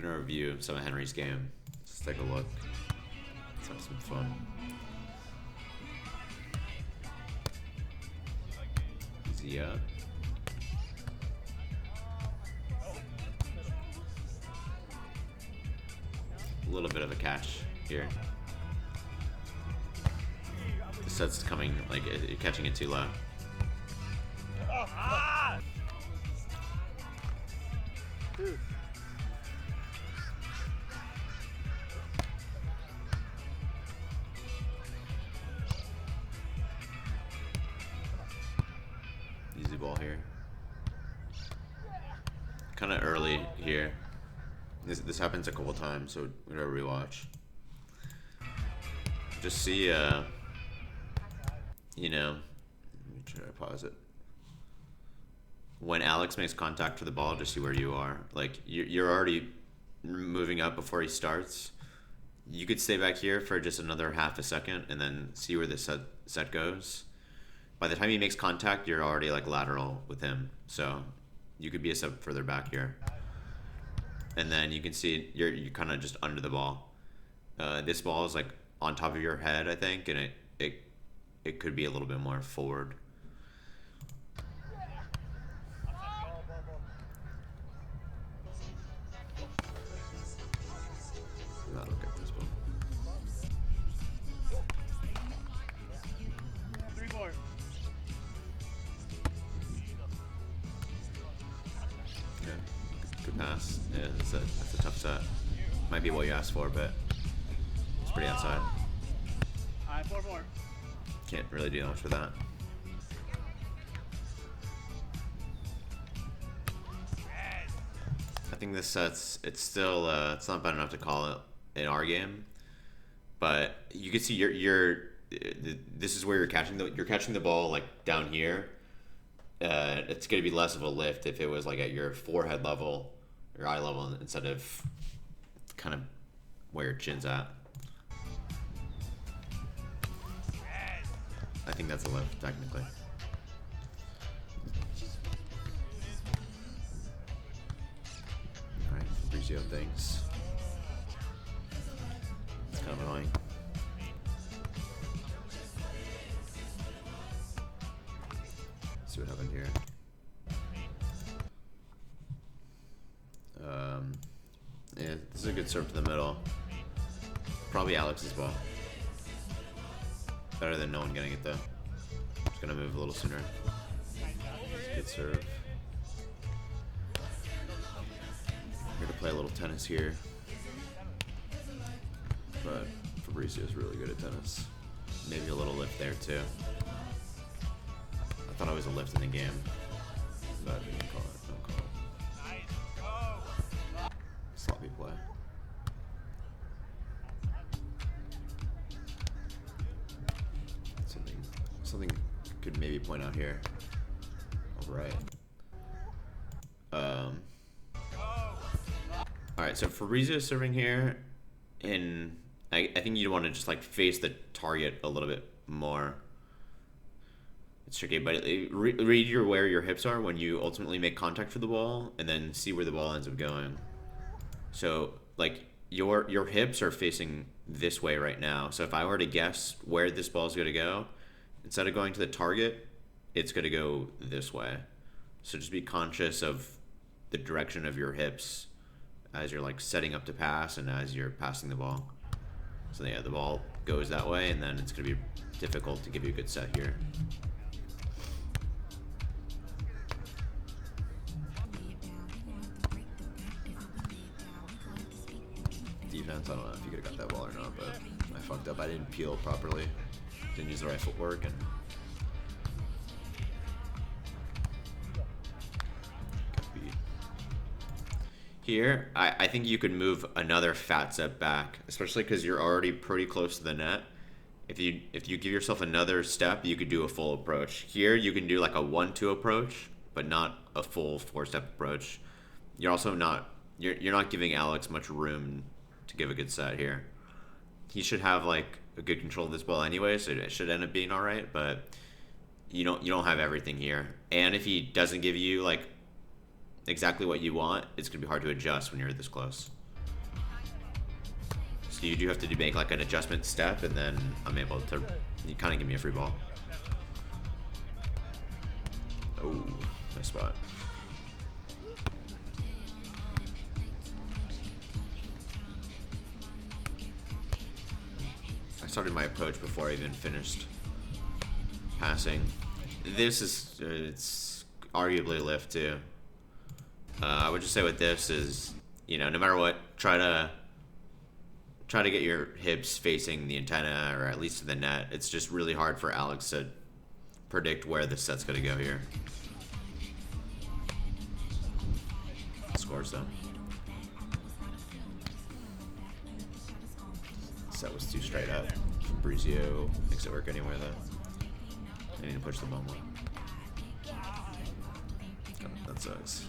gonna review some of Henry's game. Let's take a look. Let's have some fun. Easy up. A little bit of a catch here. The set's coming, like, you're catching it too low. Easy ball here. Kind of early here. This happens a couple times, so we gotta rewatch. Just see, you know, let me try to pause it. When Alex makes contact for the ball, just see where you are. Like, you're already moving up before he starts. You could stay back here for just another half a second and then see where the set goes. By the time he makes contact, you're already like lateral with him. So you could be a step further back here. And then you can see you're kind of just under the ball. This ball is like on top of your head, I think, and it could be a little bit more forward. Not look at this one. 3 more. Okay, good pass. Yeah, that's a tough set. Might be what you asked for, but it's pretty outside. Alright, 4 more. Can't really do much with that. I think this set's, it's still, it's not bad enough to call it in our game, but you can see this is where you're catching the ball like down here. It's gonna be less of a lift if it was like at your forehead level, your eye level, instead of kind of where your chin's at. I think that's a lift, technically. Alright, Fabrizio thinks. It's kind of annoying. See what happened here. Yeah, this is a good serve to the middle. Probably Alex's ball. Better than no one getting it though. Just gonna move a little sooner. Good serve. Here to play a little tennis here. But Fabrizio's really good at tennis. Maybe a little lift there too. I thought I was a lift in the game. But I didn't call it. Don't call it. Sloppy play. Something could maybe point out here. All right. All right. So Fabrizio's serving here, and I think you want to just like face the target a little bit more. It's tricky, but read where your hips are when you ultimately make contact for the ball, and then see where the ball ends up going. So like your hips are facing this way right now. So if I were to guess where this ball is going to go, instead of going to the target, it's going to go this way. So just be conscious of the direction of your hips as you're like setting up to pass and as you're passing the ball. So yeah, the ball goes that way, and then it's going to be difficult to give you a good set here. Defense, I don't know if you could have got that ball or not, but I fucked up. I didn't peel properly. Didn't use the right footwork, and got beat. Here, I think you could move another fat set back, especially because you're already pretty close to the net. If you give yourself another step, you could do a full approach. Here, you can do like a 1-2 approach, but not a full 4-step approach. You're also not you're not giving Alex much room to give a good set here. He should have like a good control of this ball anyway, so it should end up being all right, but you don't have everything here. And if he doesn't give you like exactly what you want, it's gonna be hard to adjust when you're this close. So you do have to make like an adjustment step, and then I'm able to. You kind of give me a free ball. Oh, nice spot. I started my approach before I even finished passing. This is it's arguably lift too. I would just say with this is, you know, no matter what, try to get your hips facing the antenna or at least to the net. It's just really hard for Alex to predict where the set's gonna go here. Scores though. Set was too straight up. Fabrizio makes it work anywhere though. I need to push the ball more. Oh, that sucks.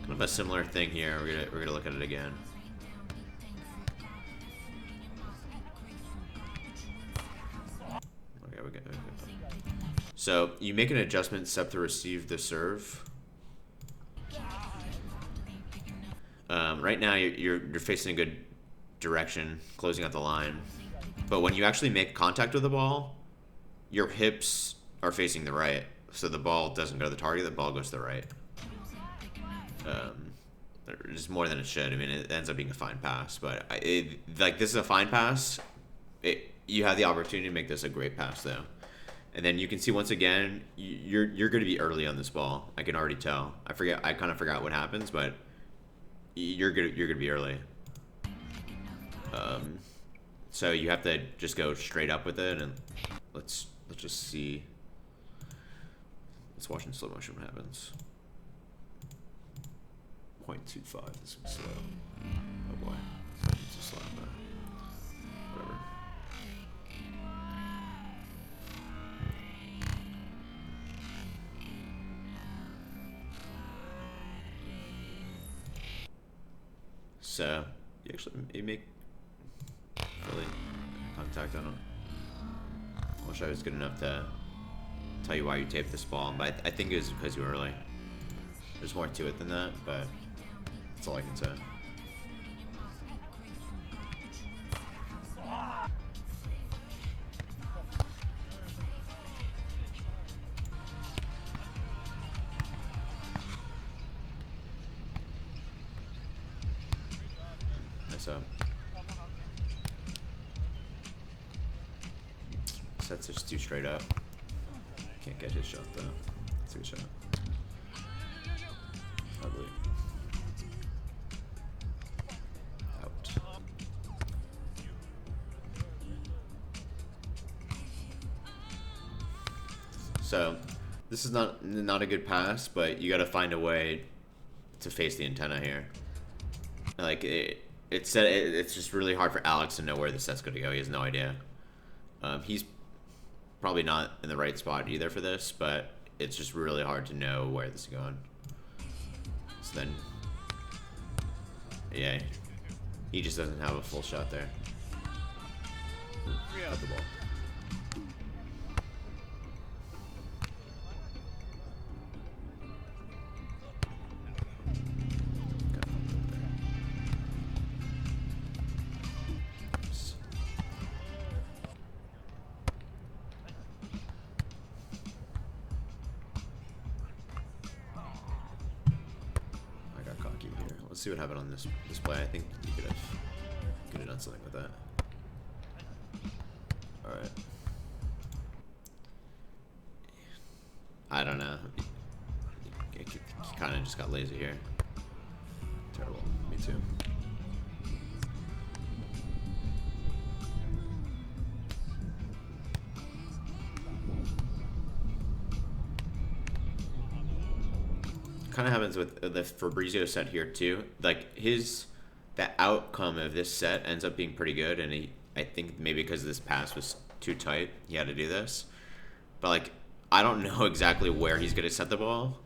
Kind of a similar thing here. We're gonna look at it again. Okay, we got. So you make an adjustment step to receive the serve. Right now you're facing a good direction, closing out the line. But when you actually make contact with the ball, your hips are facing the right, so the ball doesn't go to the target. The ball goes to the right. Just more than it should. I mean, it ends up being a fine pass, but like this is a fine pass. You have the opportunity to make this a great pass though, and then you can see once again you're going to be early on this ball. I can already tell. I kind of forgot what happens, but you're gonna be early. So you have to just go straight up with it, and let's just see. Let's watch in slow motion what happens. 0.25. This is slow. Oh boy, it's too slow. But whatever. So you make really contact on him. I wish I was good enough to tell you why you taped this ball, but I think it was because you were early. There's more to it than that, but that's all I can say. Nice up. Sets just too straight up. Can't get his shot though. That's a good shot. Ugly. Out. So this is not a good pass, but you got to find a way to face the antenna here. Like it's just really hard for Alex to know where the set's going to go. He has no idea. He's probably not in the right spot either for this, but it's just really hard to know where this is going. So then, yeah, he just doesn't have a full shot there. Got the ball. Let's see what happened on this play. I think you could have done something with that. All right. I don't know. He kind of just got lazy here. Terrible. Me too. Kind of happens with the Fabrizio set here too. Like the outcome of this set ends up being pretty good, and I think maybe because this pass was too tight, he had to do this. But like, I don't know exactly where he's gonna set the ball,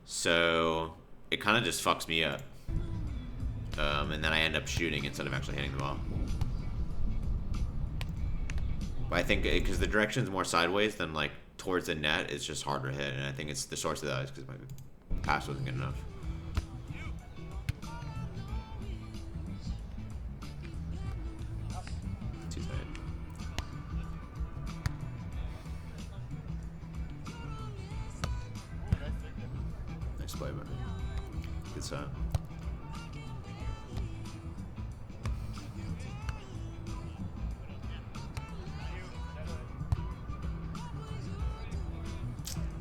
so it kind of just fucks me up. And then I end up shooting instead of actually hitting the ball. But I think because the direction's more sideways than like towards the net, it's just harder to hit, and I think it's the source of that is because my pass wasn't good enough. Nice play, man. Good shot.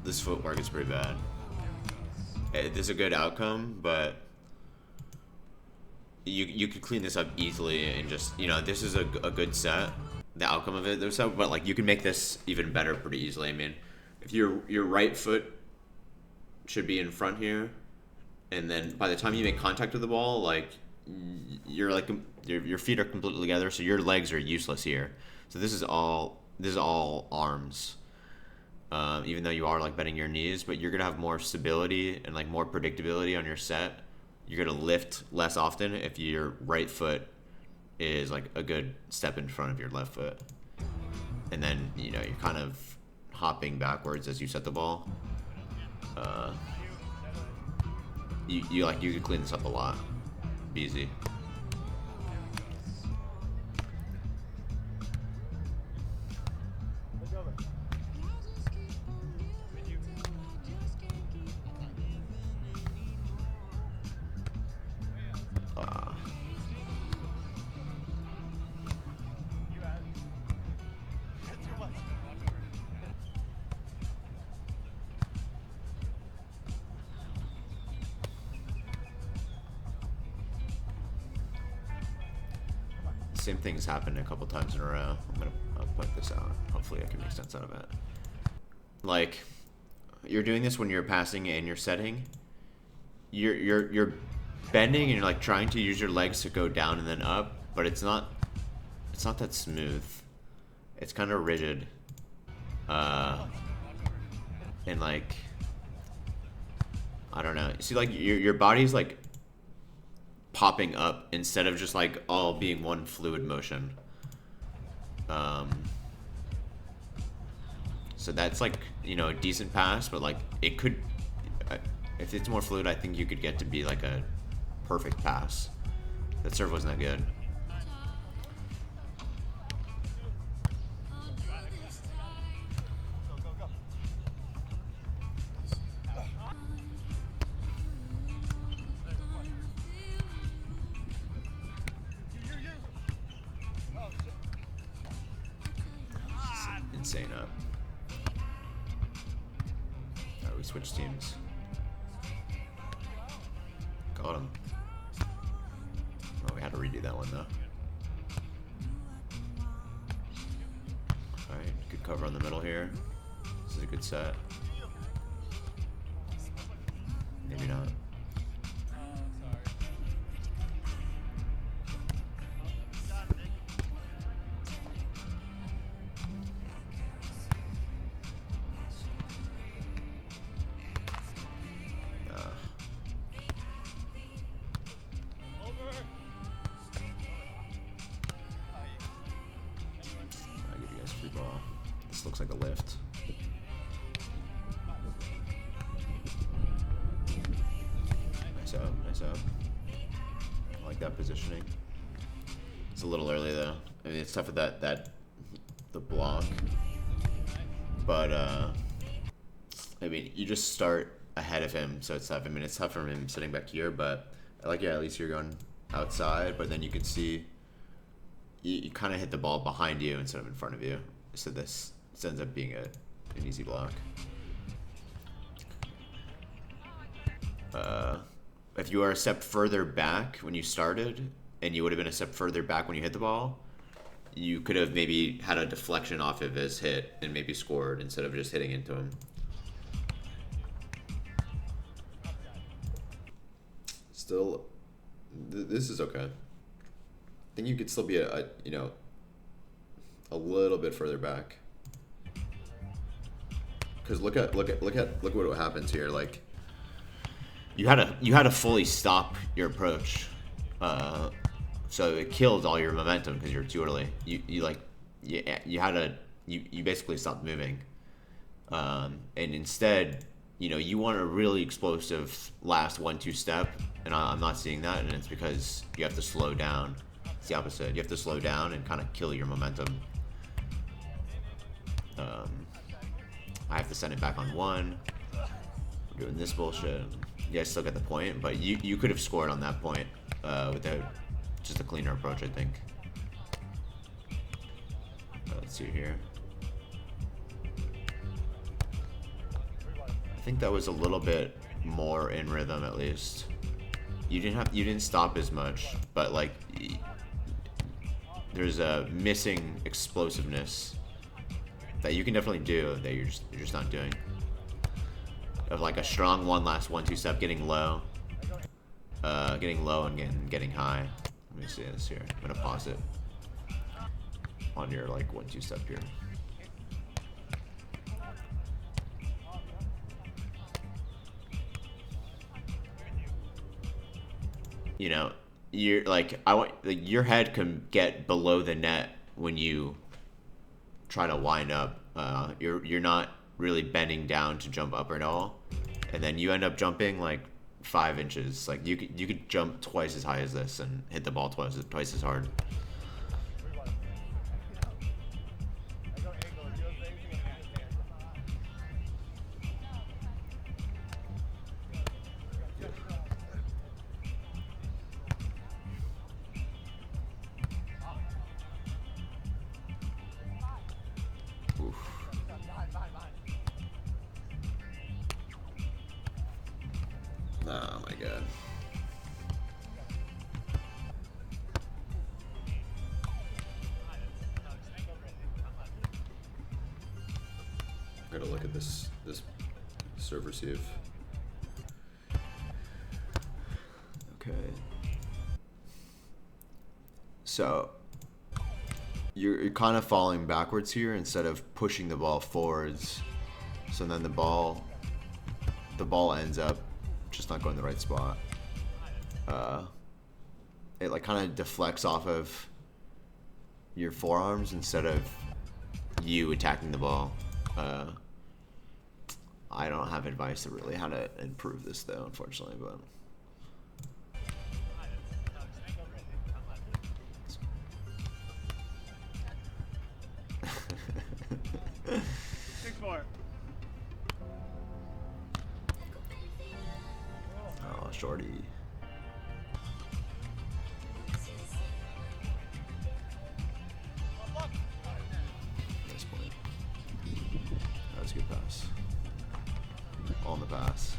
This footwork is pretty bad. This is a good outcome, but you could clean this up easily and just, you know, this is a good set. The outcome of it, though, so, but like you can make this even better pretty easily. I mean, if your right foot should be in front here, and then by the time you make contact with the ball, like you're like your feet are completely together, so your legs are useless here. So this is all arms. Even though you are like bending your knees, but you're gonna have more stability and like more predictability on your set. You're gonna lift less often if your right foot is like a good step in front of your left foot, and then you know you're kind of hopping backwards as you set the ball. You could clean this up a lot. Be easy. Same thing's happened a couple times in a row. I'll point this out. Hopefully I can make sense out of it. Like, you're doing this when you're passing and you're setting. You're bending and you're like trying to use your legs to go down and then up, but it's not that smooth. It's kind of rigid. And like, I don't know. See, like your body's like popping up instead of just like all being one fluid motion. So that's like, you know, a decent pass, but like it could, if it's more fluid, I think you could get to be like a perfect pass. That serve wasn't that good. Insane up. Alright, we switch teams. Got him. Oh, we had to redo that one though. Alright, good cover on the middle here. This is a good set. Maybe not. Ball. This looks like a lift. Nice up, nice up. I like that positioning. It's a little early though. I mean, it's tough with the block. But I mean, you just start ahead of him, so it's tough. I mean, it's tough for him sitting back here, but I like, yeah, at least you're going outside, but then you can see you kind of hit the ball behind you instead of in front of you. So this ends up being an easy block. If you are a step further back when you started, and you would have been a step further back when you hit the ball, you could have maybe had a deflection off of his hit and maybe scored instead of just hitting into him. Still, this is okay. I think you could still be a little bit further back. Because look what happens here. Like, you had to fully stop your approach, so it killed all your momentum because you're too early. You basically stopped moving, and instead, you want a really explosive last 1-2 step, and I'm not seeing that, and it's because you have to slow down. It's the opposite. You have to slow down and kind of kill your momentum. I have to send it back on 1. We're doing this bullshit. You guys still get the point, but you could have scored on that point without just a cleaner approach, I think. Let's see here. I think that was a little bit more in rhythm, at least. You didn't stop as much, but like there's a missing explosiveness that you can definitely do that you're just not doing. Of like a strong one last 1-2 step, getting low and getting high. Let me see this here. I'm gonna pause it on your like 1-2 step here. You know, you're like your head can get below the net when you try to wind up. You're not really bending down to jump up at all, and then you end up jumping like 5 inches. Like you could jump twice as high as this and hit the ball twice as hard. Oh my god. Gotta look at this server receive. Okay. So you're kind of falling backwards here instead of pushing the ball forwards. So then the ball ends up just not going the right spot. It like kind of deflects off of your forearms instead of you attacking the ball. I don't have advice to really how to improve this though, unfortunately, but 6-4. oh, shorty. Nice point. That was a good pass. All in the pass.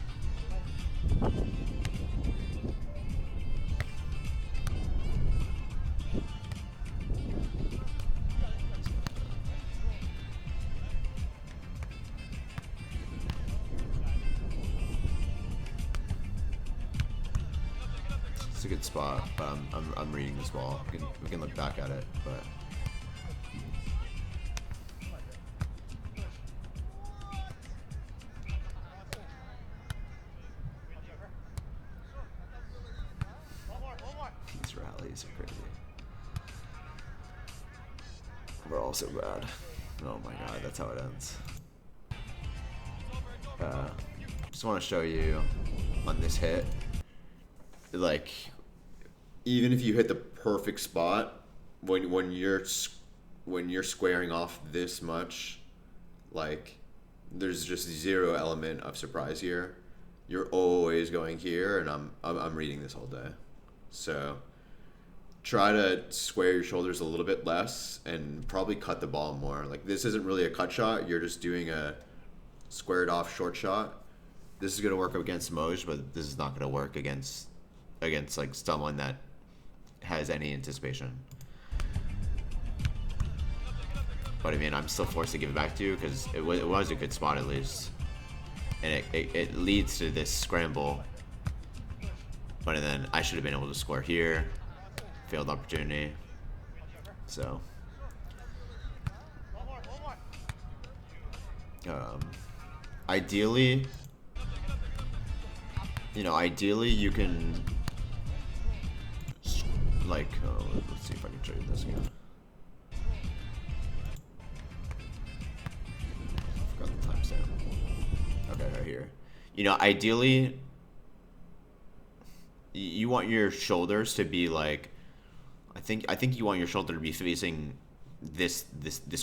It's a good spot, but I'm reading this ball. We can look back at it, but these rallies are crazy. We're all so bad. Oh my god, that's how it ends. Just want to show you on this hit, like, even if you hit the perfect spot, when you're squaring off this much, like, there's just zero element of surprise here. You're always going here, and I'm reading this all day. So try to square your shoulders a little bit less and probably cut the ball more. Like, this isn't really a cut shot. You're just doing a squared off short shot. This is going to work against Moj, but this is not going to work against like someone that has any anticipation. But I mean, I'm still forced to give it back to you because it was a good spot at least. And it leads to this scramble. But then I should have been able to score here. Failed opportunity. So ideally you can, like, let's see if I can show you this again. I forgot the timestamp. Okay, right here. You know, ideally you want your shoulders to be like, I think you want your shoulder to be facing this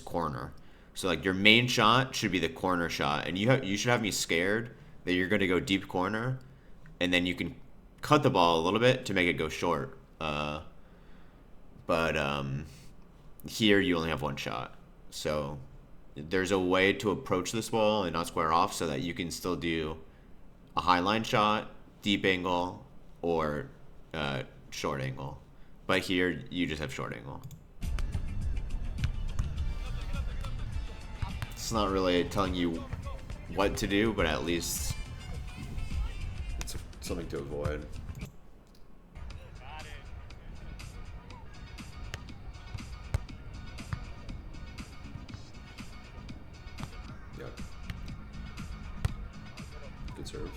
corner. So like your main shot should be the corner shot, and you should have me scared that you're going to go deep corner, and then you can cut the ball a little bit to make it go short. But here you only have one shot. So there's a way to approach this ball and not square off so that you can still do a high line shot, deep angle, or short angle. But here you just have short angle. It's not really telling you what to do, but at least it's something to avoid. Yep. Good serve.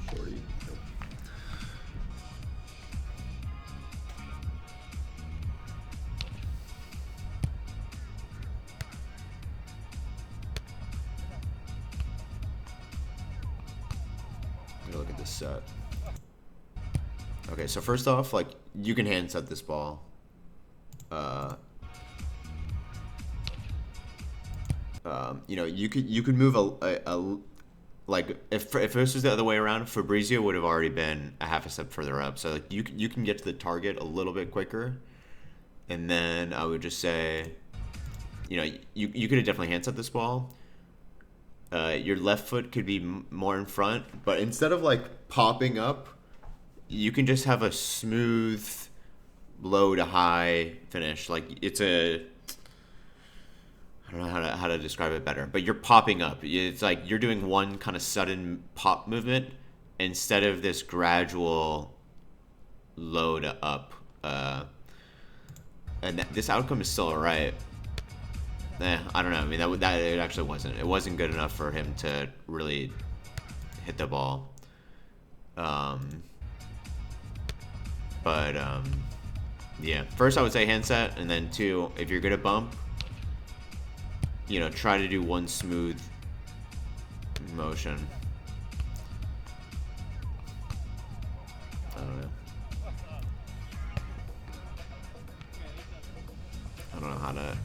Shorty. Nope. Look at this set. Okay, so first off, like, you can hand set this ball. You know, you could move a like if this was the other way around, Fabrizio would have already been a half a step further up. So like you can get to the target a little bit quicker, and then I would just say, you know, you could have definitely hand set this ball. Your left foot could be more in front, but instead of like popping up, you can just have a smooth low to high finish. Like it's a, I don't know how to describe it better, but you're popping up. It's like you're doing one kind of sudden pop movement instead of this gradual low to up. And this outcome is still alright. I don't know. I mean, that it actually wasn't. It wasn't good enough for him to really hit the ball. Yeah. First, I would say hand set, and then two, if you're gonna bump, you know, try to do one smooth motion. I don't know. I don't know how to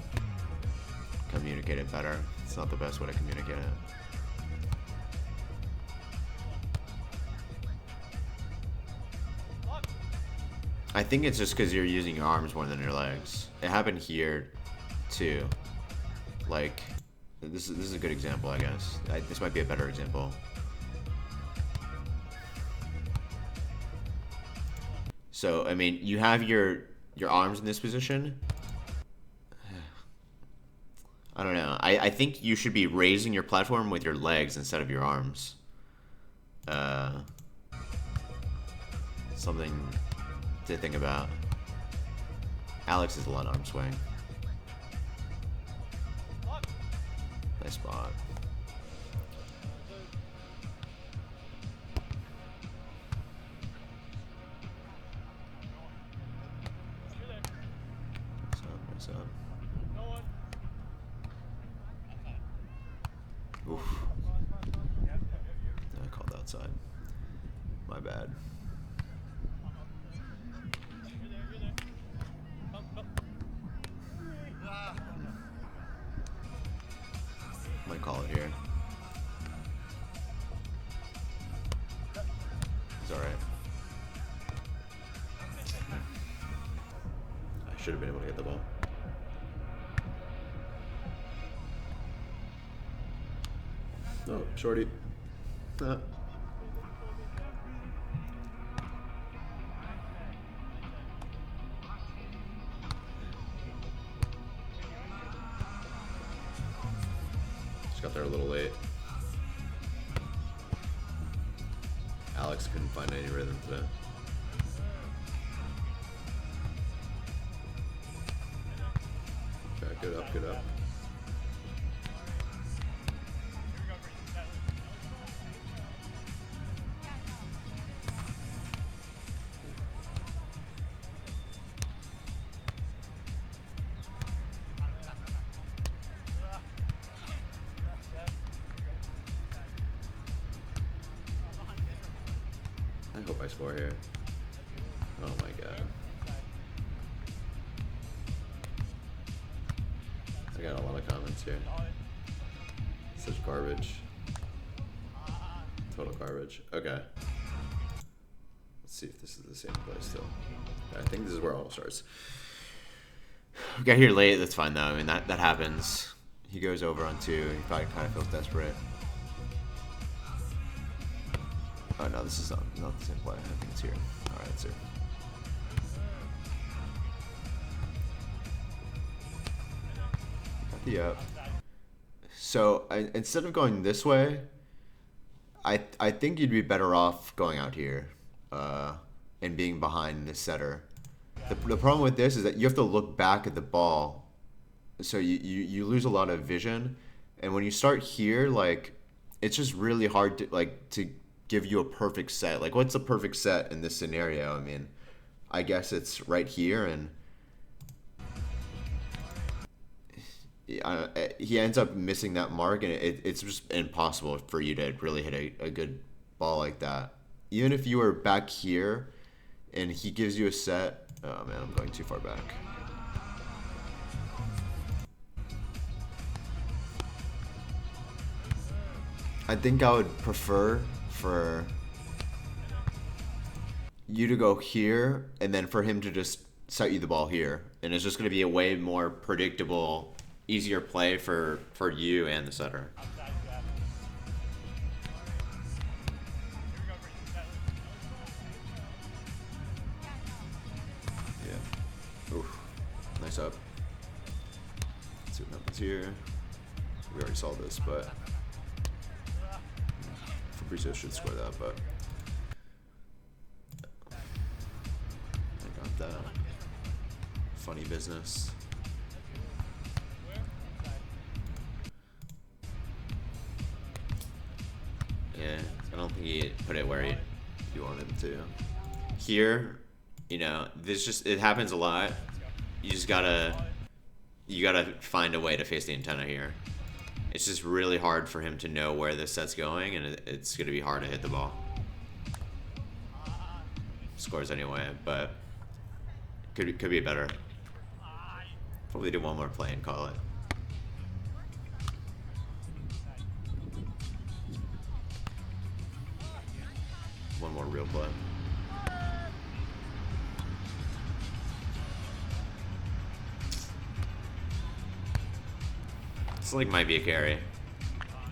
communicate it better. It's not the best way to communicate it. I think it's just because you're using your arms more than your legs. It happened here, too. Like, this is a good example, I guess. This might be a better example. So, I mean, you have your arms in this position. I don't know. I think you should be raising your platform with your legs instead of your arms. Something to think about. Alex is a lot arm swing. Nice spot. Nice up. Oof. I called outside. My bad. Might call it here. It's alright. I should have been able to get the ball. Oh, shorty. Just got there a little late. Alex couldn't find any rhythm today. Okay, good up, good up. I hope I score here. Oh my god. I got a lot of comments here. Such garbage. Total garbage. Okay. Let's see if this is the same place still. I think this is where it all starts. We got here late. That's fine though. I mean that happens. He goes over on 2. He probably kind of feels desperate. Oh no, this is not the same play. I think it's here. All right, it's here. Got the up. So instead of going this way, I think you'd be better off going out here and being behind this setter. The problem with this is that you have to look back at the ball, so you lose a lot of vision. And when you start here, like, it's just really hard to give you a perfect set. Like, what's the perfect set in this scenario? I mean, I guess it's right here, and he ends up missing that mark, and it's just impossible for you to really hit a good ball like that. Even if you were back here and he gives you a set. Oh man, I'm going too far back. I think I would prefer for you to go here and then for him to just set you the ball here. And it's just going to be a way more predictable, easier play for you and the setter. Nice up. Let's see what happens here. We already saw this, but Fabrizio should score that, but I got that. Funny business. Yeah, I don't think he put it where you wanted him to. Here, you know, it happens a lot. You gotta find a way to face the antenna here. It's just really hard for him to know where this set's going, and it's gonna be hard to hit the ball. Scores anyway, but could be better. Probably do one more play and call it. One more real play. Like might be a carry.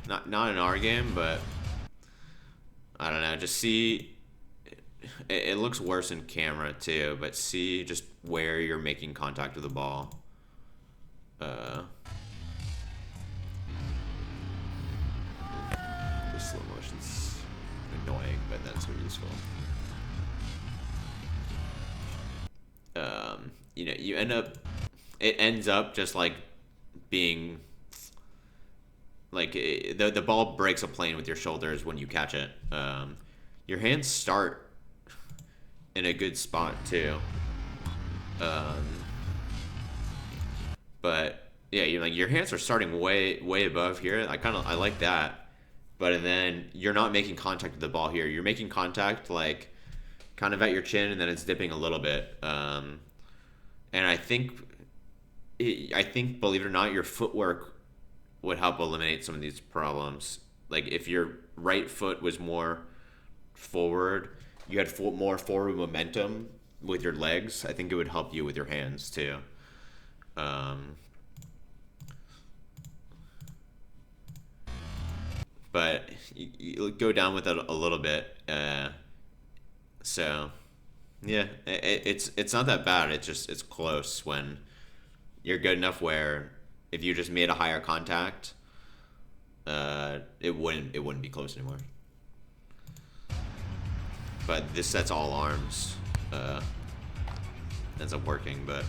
Not in our game, but I don't know. Just see, it looks worse in camera too, but see just where you're making contact with the ball. The slow motion's annoying, but that's so useful. You know, it ends up just like being. Like, the ball breaks a plane with your shoulders when you catch it. Your hands start in a good spot, too. But, yeah, your hands are starting way above here. I like that. But then you're not making contact with the ball here. You're making contact, like, kind of at your chin, and then it's dipping a little bit. And I think, believe it or not, your footwork would help eliminate some of these problems. Like if your right foot was more forward, you had more forward momentum with your legs, I think it would help you with your hands too. But you go down with it a little bit. So yeah, it's not that bad. It's close when you're good enough where if you just made a higher contact, it wouldn't be close anymore. But this set's all arms. Ends up working, but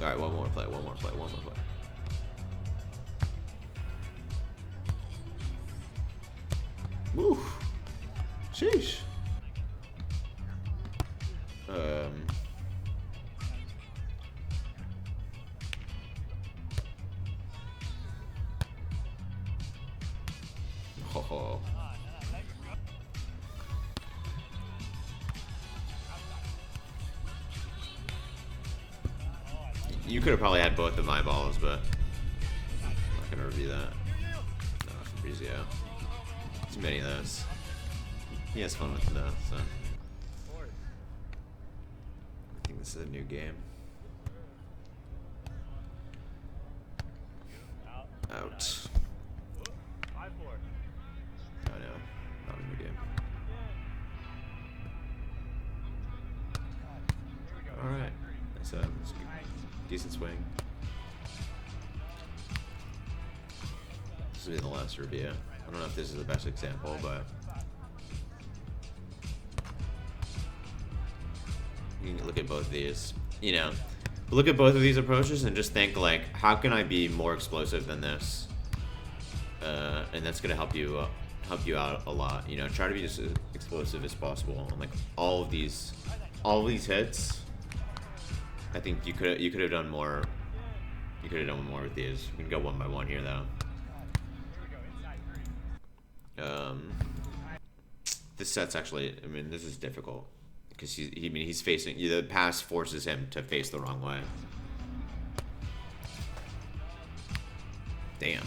all right, one more play. Woo! Sheesh. Oh. You could have probably had both of my balls, but I'm not gonna review that. No, Fabrizio. too many of those. He has fun with it though, so. I think this is a new game. Out. Oh no, not a new game. Alright, that's a decent swing. This will be the last review. I don't know if this is the best example, but you can look at both of these. You know, look at both of these approaches and just think like, how can I be more explosive than this? And that's gonna help you out a lot. You know, try to be just as explosive as possible. And like all of these hits, I think you could have done more. You could have done more with these. We can go one by one here though. This set's actually, I mean, this is difficult because he's facing, the pass forces him to face the wrong way. Damn.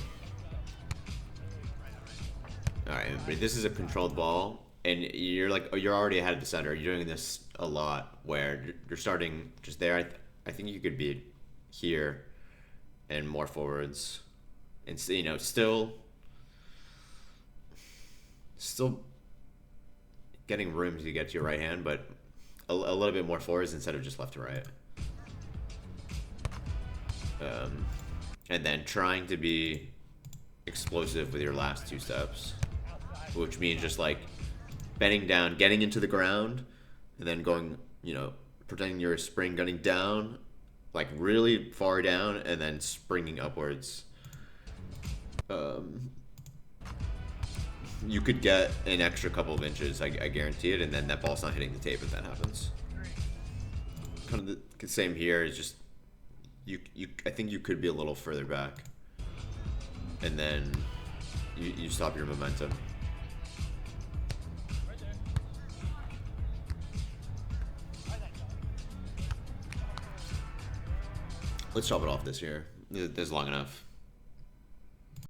All right, but this is a controlled ball, and you're already ahead of the center. You're doing this a lot where you're starting just there. I think you could be here and more forwards, and you know, still getting room to get to your right hand, but a little bit more forwards instead of just left to right. And then trying to be explosive with your last two steps, which means just like bending down, getting into the ground, and then going, you know, pretending you're a spring gunning down, like really far down, and then springing upwards. You could get an extra couple of inches, I guarantee it, and then that ball's not hitting the tape if that happens. Kind of the same here. Is just I think you could be a little further back, and then you stop your momentum. Let's chop it off this year. This is long enough.